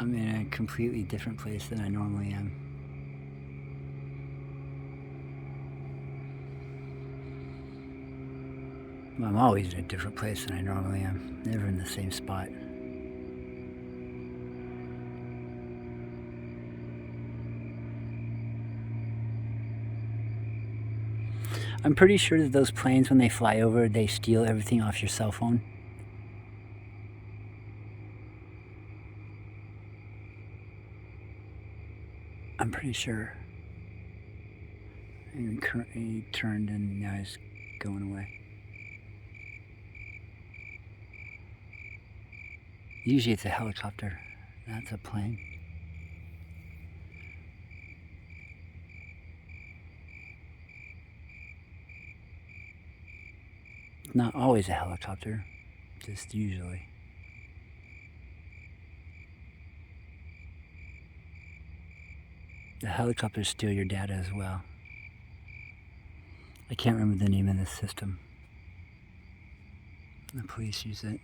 I'm in a completely different place than I normally am. Well, I'm always in a different place than I normally am. Never in the same spot. I'm pretty sure that those planes, when they fly over, they steal everything off your cell phone. I'm pretty sure. And he turned and now he's going away. Usually it's a helicopter. That's a plane. It's not always a helicopter, just usually. The helicopters steal your data as well. I can't remember the name of this system. The police use it.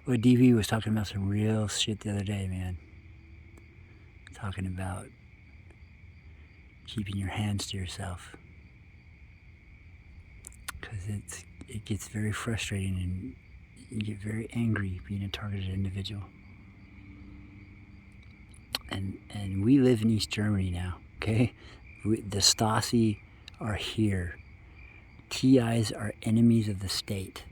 Well, DV was talking about some real shit the other day, man. Talking about keeping your hands to yourself. Because it gets very frustrating and you get very angry being a targeted individual. And we live in East Germany now, okay? The Stasi are here. TIs are enemies of the state.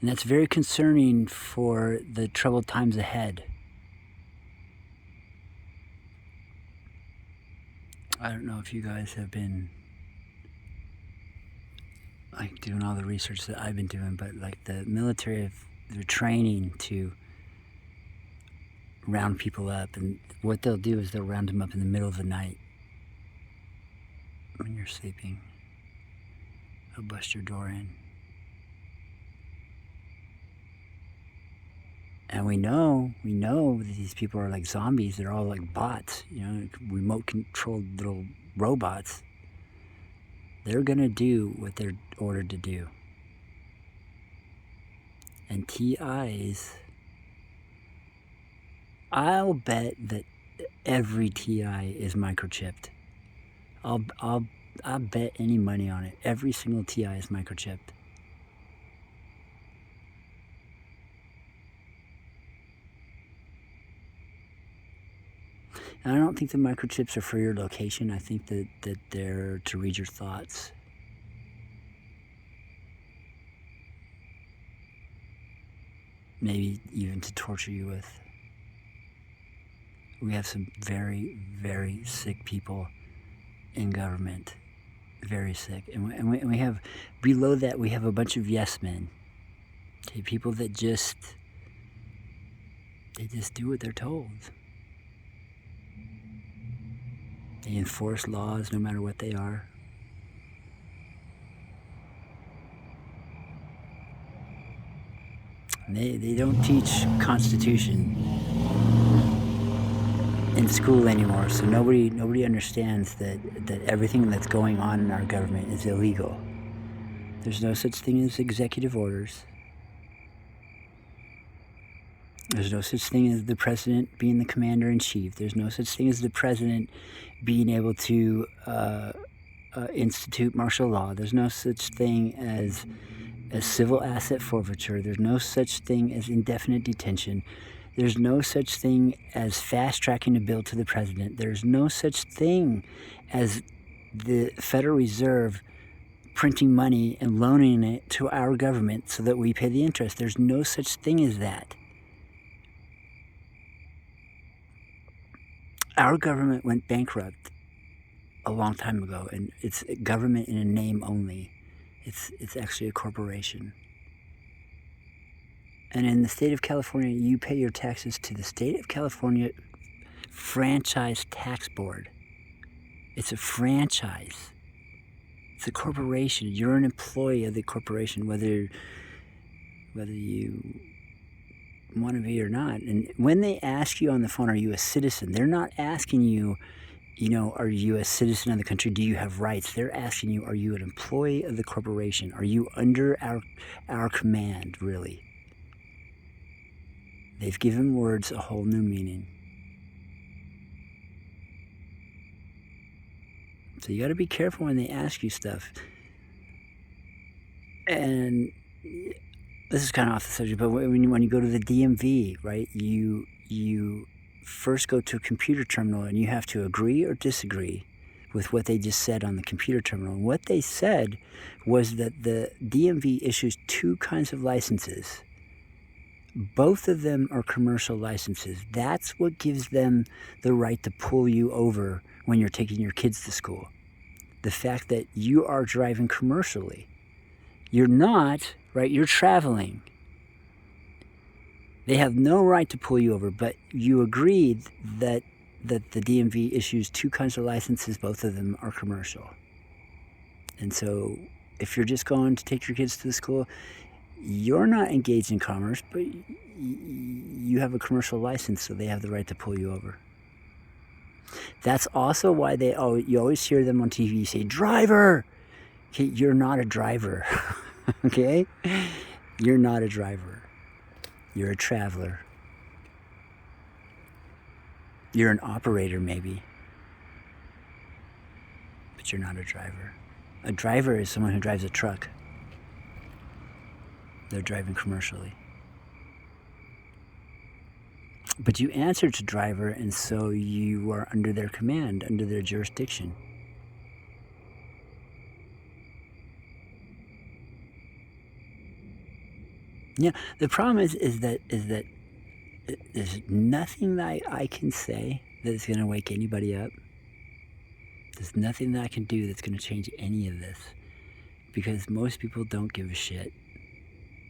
And that's very concerning for the troubled times ahead. I don't know if you guys have been like doing all the research that I've been doing, but like the military, they're training to round people up, and what they'll do is they'll round them up in the middle of the night when you're sleeping. They'll bust your door in. And we know that these people are like zombies. They're all like bots, remote controlled little robots. They're gonna do what they're ordered to do. And TIs, I'll bet that every TI is microchipped. I'll bet any money on it. Every single TI is microchipped. And I don't think the microchips are for your location. I think that they're to read your thoughts. Maybe even to torture you with. We have some very, very sick people in government. Very sick. And we have, below that, we have a bunch of yes men. Okay, people that they just do what they're told. They enforce laws no matter what they are. They don't teach Constitution in school anymore, so nobody understands that everything that's going on in our government is illegal. There's no such thing as executive orders. There's no such thing as the president being the commander-in-chief. There's no such thing as the president being able to institute martial law. There's no such thing as civil asset forfeiture. There's no such thing as indefinite detention. There's no such thing as fast-tracking a bill to the president. There's no such thing as the Federal Reserve printing money and loaning it to our government so that we pay the interest. There's no such thing as that. Our government went bankrupt a long time ago, and it's government in a name only. It's actually a corporation. And in the state of California, you pay your taxes to the State of California Franchise Tax Board. It's a franchise. It's a corporation. You're an employee of the corporation, whether you want to be or not. And when they ask you on the phone, are you a citizen? They're not asking you, are you a citizen of the country? Do you have rights? They're asking you, are you an employee of the corporation? Are you under our command, really? They've given words a whole new meaning. So you got to be careful when they ask you stuff. And this is kind of off the subject, but when you go to the DMV, right, you first go to a computer terminal and you have to agree or disagree with what they just said on the computer terminal. And what they said was that the DMV issues two kinds of licenses. Both of them are commercial licenses. That's what gives them the right to pull you over when you're taking your kids to school. The fact that you are driving commercially. You're not, right? You're traveling. They have no right to pull you over, but you agreed that the DMV issues two kinds of licenses. Both of them are commercial. And so if you're just going to take your kids to the school, you're not engaged in commerce, but you have a commercial license, so they have the right to pull you over. That's also why you always hear them on TV say, driver! Okay, you're not a driver, okay? You're not a driver. You're a traveler. You're an operator, maybe, but you're not a driver. A driver is someone who drives a truck. They're driving commercially. But you answer to driver, and so you are under their command, under their jurisdiction. Yeah, the problem is that there's nothing that I can say that is going to wake anybody up. There's nothing that I can do that's going to change any of this, because most people don't give a shit.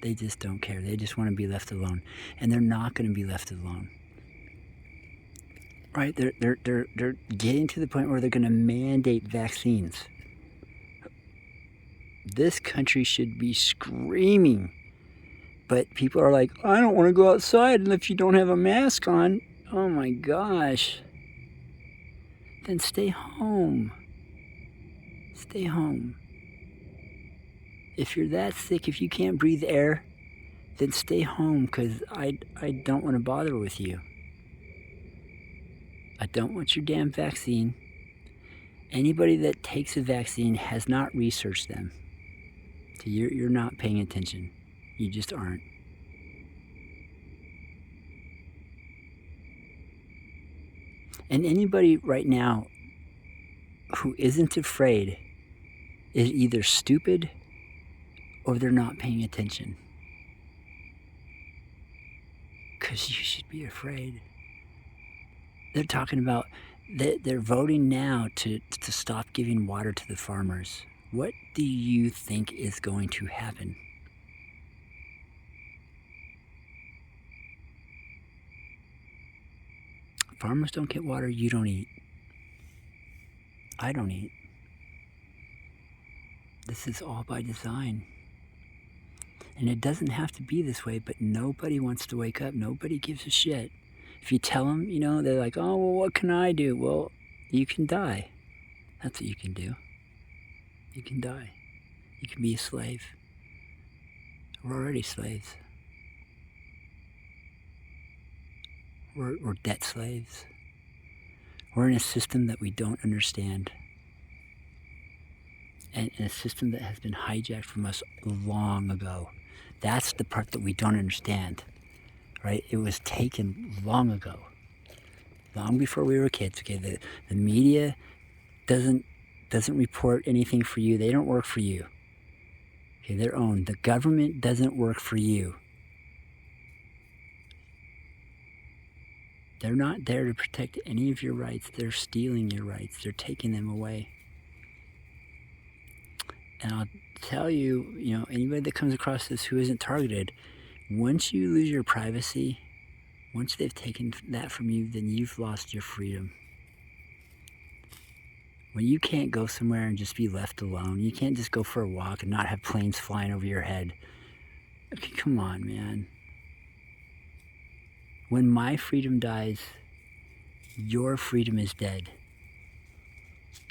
They just don't care. They just want to be left alone, and they're not going to be left alone. Right? They're getting to the point where they're going to mandate vaccines. This country should be screaming, but people are like, I don't want to go outside if you don't have a mask on. Oh my gosh. Then stay home. Stay home. If you're that sick, if you can't breathe air, then stay home, because I don't want to bother with you. I don't want your damn vaccine. Anybody that takes a vaccine has not researched them. So you're not paying attention. You just aren't. And anybody right now who isn't afraid is either stupid or they're not paying attention. Because you should be afraid. They're talking about, they're voting now to stop giving water to the farmers. What do you think is going to happen? Farmers don't get water, you don't eat. I don't eat. This is all by design. And it doesn't have to be this way, but nobody wants to wake up. Nobody gives a shit. If you tell them, they're like, oh, well, what can I do? Well, you can die. That's what you can do. You can die. You can be a slave. We're already slaves. We're debt slaves. We're in a system that we don't understand. And in a system that has been hijacked from us long ago. That's the part that we don't understand, right? It was taken long ago, long before we were kids. Okay, the media doesn't report anything for you. They don't work for you. Okay, their own. The government doesn't work for you. They're not there to protect any of your rights. They're stealing your rights. They're taking them away. And I'll tell you, anybody that comes across this who isn't targeted, once you lose your privacy, once they've taken that from you, then you've lost your freedom. When you can't go somewhere and just be left alone, you can't just go for a walk and not have planes flying over your head. Okay, come on, man. When my freedom dies, your freedom is dead.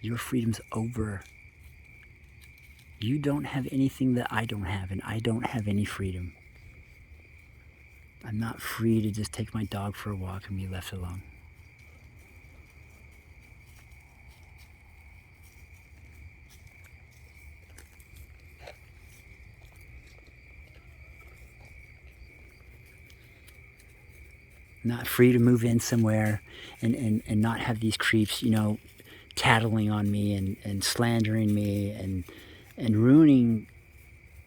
Your freedom's over. You don't have anything that I don't have, and I don't have any freedom. I'm not free to just take my dog for a walk and be left alone. Not free to move in somewhere and not have these creeps, tattling on me and slandering me and ruining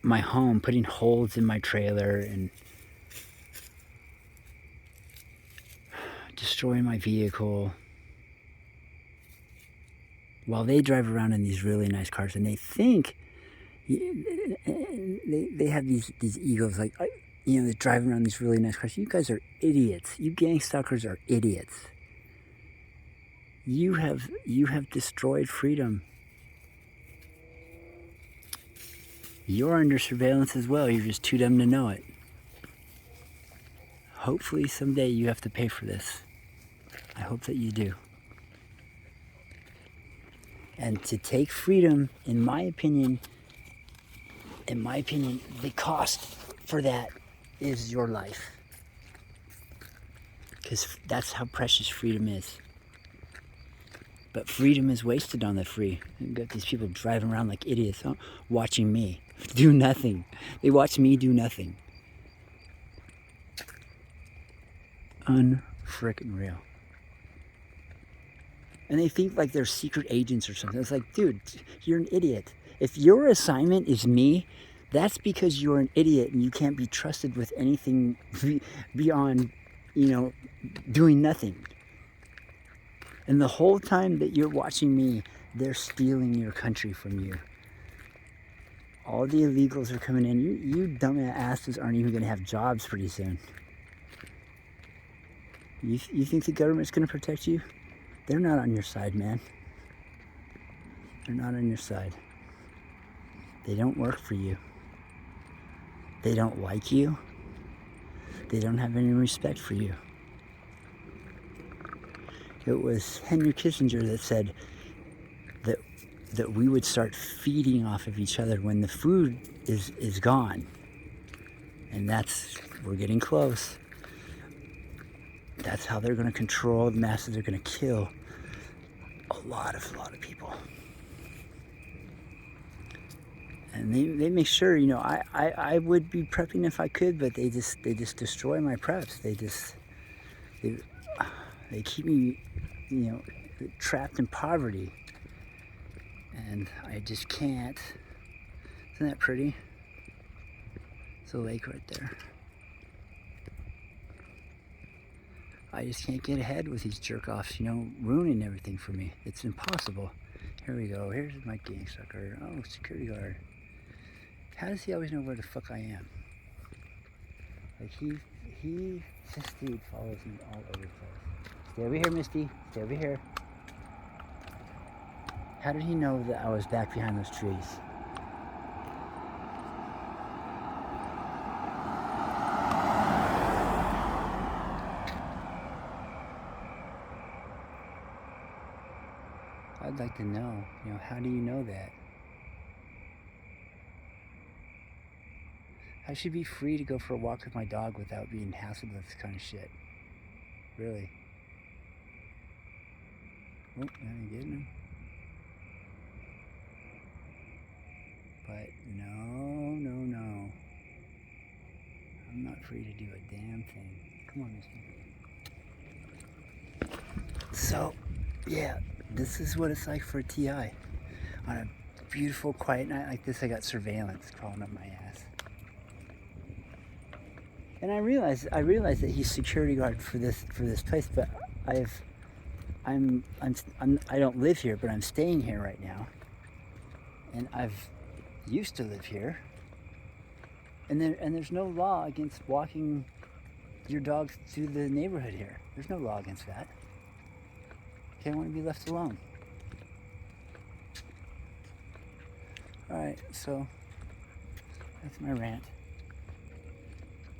my home, putting holes in my trailer and destroying my vehicle while they drive around in these really nice cars and they think they have these egos like, they're driving around these really nice cars. You guys are idiots. You gang stalkers are idiots. You have destroyed freedom. You're under surveillance as well. You're just too dumb to know it. Hopefully someday you have to pay for this. I hope that you do. And to take freedom, in my opinion, the cost for that is your life. Because that's how precious freedom is. But freedom is wasted on the free. You've got these people driving around like idiots, watching me do nothing. They watch me do nothing. Unfrickin' real. And they think like they're secret agents or something. It's like, dude, you're an idiot. If your assignment is me, that's because you're an idiot and you can't be trusted with anything beyond, doing nothing. And the whole time that you're watching me, they're stealing your country from you. All the illegals are coming in. You dumb asses aren't even going to have jobs pretty soon. You think the government's going to protect you? They're not on your side, man. They're not on your side. They don't work for you. They don't like you. They don't have any respect for you. It was Henry Kissinger that said that we would start feeding off of each other when the food is gone. And we're getting close. That's how they're going to control the masses. They're going to kill a lot of people. And they make sure, I would be prepping if I could, but they just destroy my preps. They keep me, trapped in poverty. And I just can't. Isn't that pretty? It's a lake right there. I just can't get ahead with these jerk-offs, ruining everything for me. It's impossible. Here we go. Here's my gang sucker. Oh, security guard. How does he always know where the fuck I am? Like, this dude follows me all over the place. Stay over here, Misty. Stay over here. How did he know that I was back behind those trees? I'd like to know, how do you know that? I should be free to go for a walk with my dog without being hassled with this kind of shit. Really. Oh, I'm getting him. But no. I'm not free to do a damn thing. Come on, Misty. So, yeah, this is what it's like for a TI. On a beautiful, quiet night like this, I got surveillance crawling up my ass. And I realized that he's security guard for this place, but I don't live here, but I'm staying here right now. And I've used to live here. And there's no law against walking your dog through the neighborhood here. There's no law against that. Okay, I want to be left alone. Alright, so that's my rant.